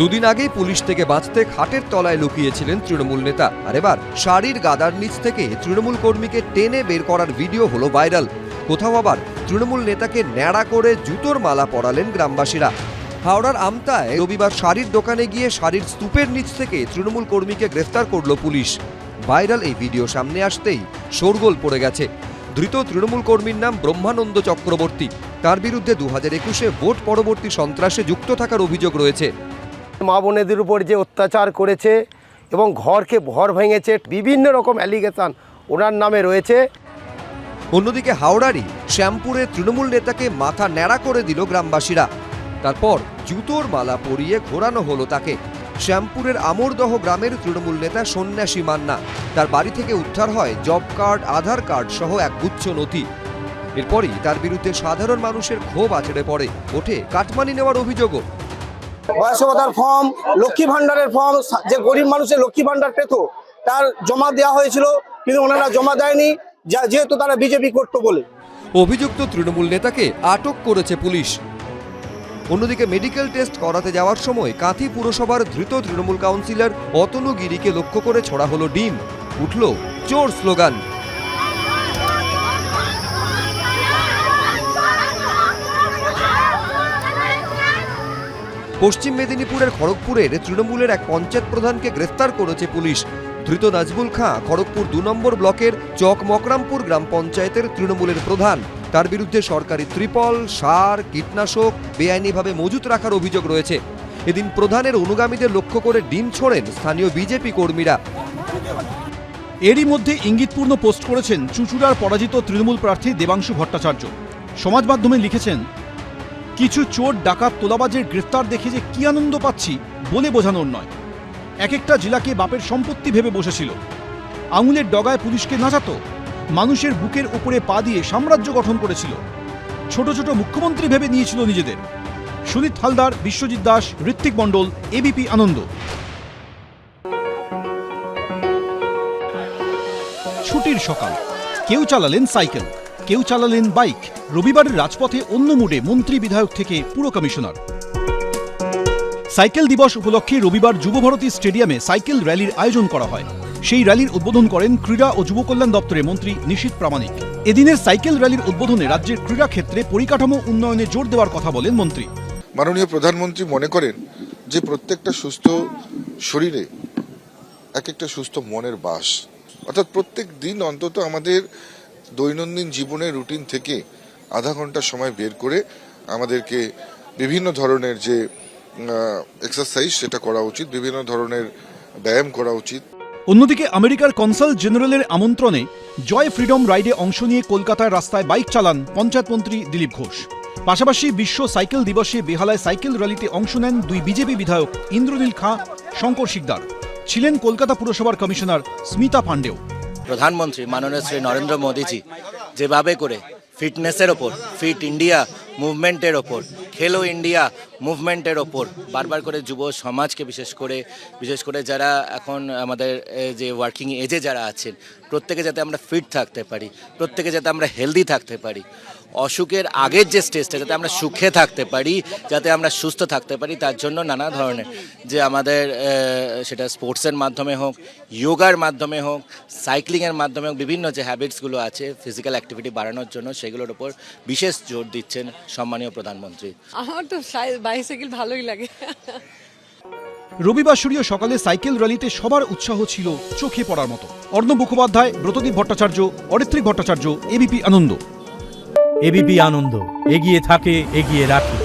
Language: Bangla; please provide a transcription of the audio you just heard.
দুদিন আগেই পুলিশ থেকে বাঁচতে খাটের তলায় লুকিয়েছিলেন তৃণমূল নেতা, আর এবার শাড়ির গাদার নিচ থেকে তৃণমূল কর্মীকে টেনে বের করার ভিডিও হলো ভাইরাল। কোথাও আবার তৃণমূল নেতাকে ন্যাড়া করে জুতোর মালা পরালেন গ্রামবাসীরা। হাওড়ার আমতায় রবিবার শাড়ির দোকানে গিয়ে শাড়ির স্তূপের নিচ থেকে তৃণমূল কর্মীকে গ্রেফতার করল পুলিশ। ভাইরাল এই ভিডিও সামনে আসতেই শোরগোল পড়ে গেছে। ধৃত তৃণমূল কর্মীর নাম ব্রহ্মানন্দ চক্রবর্তী। তার বিরুদ্ধে 2021-এ ভোট পরবর্তী সন্ত্রাসে যুক্ত থাকার অভিযোগ রয়েছে। মা বোনেদের উপর যে অত্যাচার করেছে এবং ঘরকে ঘর ভেঙেছে, বিভিন্ন রকম অ্যালিগেশন ওনার নামে রয়েছে। অন্যদিকে হাওড়ারই শ্যামপুরে তৃণমূল নেতাকে মাথা ন্যাড়া করে দিল গ্রামবাসীরা। তারপর জুতোর মালা পরিয়ে ঘোরানো হলো তাকে। শ্যামপুরের আমরদহ গ্রামের তৃণমূল নেতা সন্ন্যাসী মান্না, তার বাড়ি থেকে উদ্ধার হয় জব কার্ড, আধার কার্ড সহ একগুচ্ছ নথি। এরপরই তার বিরুদ্ধে সাধারণ মানুষের ক্ষোভ আছড়ে পড়ে, ওঠে কাটমানি নেওয়ার অভিযোগও। বয়স্কতার ফর্ম, লক্ষ্মী ভান্ডারের ফর্ম, যে গরিব মানুষের লক্ষ্মী ভান্ডার পেত তার জমা দেওয়া হয়েছিল, কিন্তু ওনারা জমা দেয়নি, যেহেতু তারা বিজেপি করতো বলে। অভিযুক্ত তৃণমূল নেতাকে আটক করেছে পুলিশ। অন্যদিকে মেডিকেল টেস্ট করাতে যাওয়ার সময় কাঁথি পুরসভার ধৃত তৃণমূল কাউন্সিলর অতনু গিরিকে লক্ষ্য করে ছোড়া হলো ডিম, উঠল চোর স্লোগান। পশ্চিম মেদিনীপুরের খড়গপুরের তৃণমূলের এক পঞ্চায়েত প্রধানকে গ্রেফতার করেছে পুলিশ। ধৃত নাজবুল খাঁ খড়গপুর 2 নম্বর ব্লকের চক মকরামপুর গ্রাম পঞ্চায়েতের তৃণমূলের প্রধান। তার বিরুদ্ধে সরকারি ত্রিপল, সার, কীটনাশক বেআইনিভাবে মজুত রাখার অভিযোগ রয়েছে। এদিন প্রধানের অনুগামীদের লক্ষ্য করে ডিম ছোড়েন স্থানীয় বিজেপি কর্মীরা। এরই মধ্যে ইঙ্গিতপূর্ণ পোস্ট করেছেন চুঁচুড়ার পরাজিত তৃণমূল প্রার্থী দেবাংশু ভট্টাচার্য। সমাজ মাধ্যমে লিখেছেন, কিছু চোর ডাকাত তোলাবাজের গ্রেফতার দেখে যে কি আনন্দ পাচ্ছি বলে বোঝানোর নয়। এক একটা জেলাকে বাপের সম্পত্তি ভেবে বসেছিল, আঙুলের ডগায় পুলিশকে নাচাতো, মানুষের বুকের উপরে পা দিয়ে সাম্রাজ্য গঠন করেছিল, ছোট ছোট মুখ্যমন্ত্রী ভেবে নিয়েছিল নিজেদের। সুনীত হালদার, বিশ্বজিৎ দাস, ঋত্বিক মণ্ডল, এবিপি আনন্দ। ছুটির সকাল, কেউ চালালেন সাইকেল, কেউ চালালেন বাইক। রবিবারের রাজপথে অন্য মুডে মন্ত্রী, বিধায়ক থেকে পুর কমিশনার। সাইকেল দিবস উপলক্ষে রবিবার যুবভারতী স্টেডিয়ামে সাইকেল র্যালির আয়োজন করা হয়। সেই র্যালির উদ্বোধন করেন ক্রীড়া ও যুব কল্যাণ দপ্তরের মন্ত্রী নিশীথ প্রামাণিক। এদিনের সাইকেল র্যালির উদ্বোধনে রাজ্যের ক্রীড়া ক্ষেত্রে পরিকাঠামো উন্নয়নে জোর দেওয়ার কথা বলেন মন্ত্রী। মাননীয় প্রধানমন্ত্রী মনে করেন যে প্রত্যেকটা সুস্থ শরীরে এক একটা সুস্থ মনের বাস, অর্থাৎ প্রত্যেক দিন অন্তত আমাদের দৈনন্দিন জীবনের রুটিন থেকে আধা ঘন্টা সময় বের করে আমাদেরকে বিভিন্ন ধরনের যে এক্সারসাইজ সেটা করা উচিত, বিভিন্ন ধরনের ব্যায়াম করা উচিত। অন্যদিকে আমেরিকার কনসাল জেনারেলের আমন্ত্রণে জয় ফ্রিডম রাইডে অংশ নিয়ে কলকাতার রাস্তায় বাইক চালান পঞ্চায়েত মন্ত্রী দিলীপ ঘোষ। পাশাপাশি বিশ্ব সাইকেল দিবসে বেহালায় সাইকেল র্যালিতে অংশ নেন 2 বিজেপি বিধায়ক ইন্দ্রনীল খাঁ, শঙ্কর শিকদার। ছিলেন কলকাতা পুরসভার কমিশনার স্মিতা পাণ্ডেও। প্রধানমন্ত্রী মাননীয় শ্রী নরেন্দ্র মোদীজি যেভাবে করে ফিটনেসের ওপর, ফিট ইন্ডিয়া মুভমেন্টের ওপর, খেলো ইন্ডিয়া মুভমেন্টের ওপর বারবার করে যুব সমাজকে বিশেষ করে যারা এখন আমাদের যে ওয়ার্কিং এজে যারা আছেন, প্রত্যেকে যাতে আমরা ফিট থাকতে পারি, প্রত্যেকে যাতে আমরা হেলদি থাকতে পারি, অসুখের আগের যে স্টেজটা যাতে আমরা সুখে থাকতে পারি, যাতে আমরা সুস্থ থাকতে পারি, তার জন্য নানা ধরনের যে আমাদের সেটা স্পোর্টসের মাধ্যমে হোক, যোগার মাধ্যমে হোক, সাইক্লিংয়ের মাধ্যমে হোক, বিভিন্ন যে হ্যাবিটসগুলো আছে ফিজিক্যাল অ্যাক্টিভিটি বাড়ানোর জন্য সেগুলোর উপর বিশেষ জোর দিচ্ছেন সম্মানীয় প্রধানমন্ত্রী। আমার তো বাইসাইকেল ভালোই লাগে। রবিবার সূর্য সকালে সাইকেল র্যালিতে সবার উৎসাহ ছিল চোখে পড়ার মতো। অর্ণব মুখোপাধ্যায়, ব্রতদীপ ভট্টাচার্য, অরিত্রিক ভট্টাচার্য, এবিপি আনন্দ। এবিপি আনন্দ, এগিয়ে থাকে, এগিয়ে রাখে।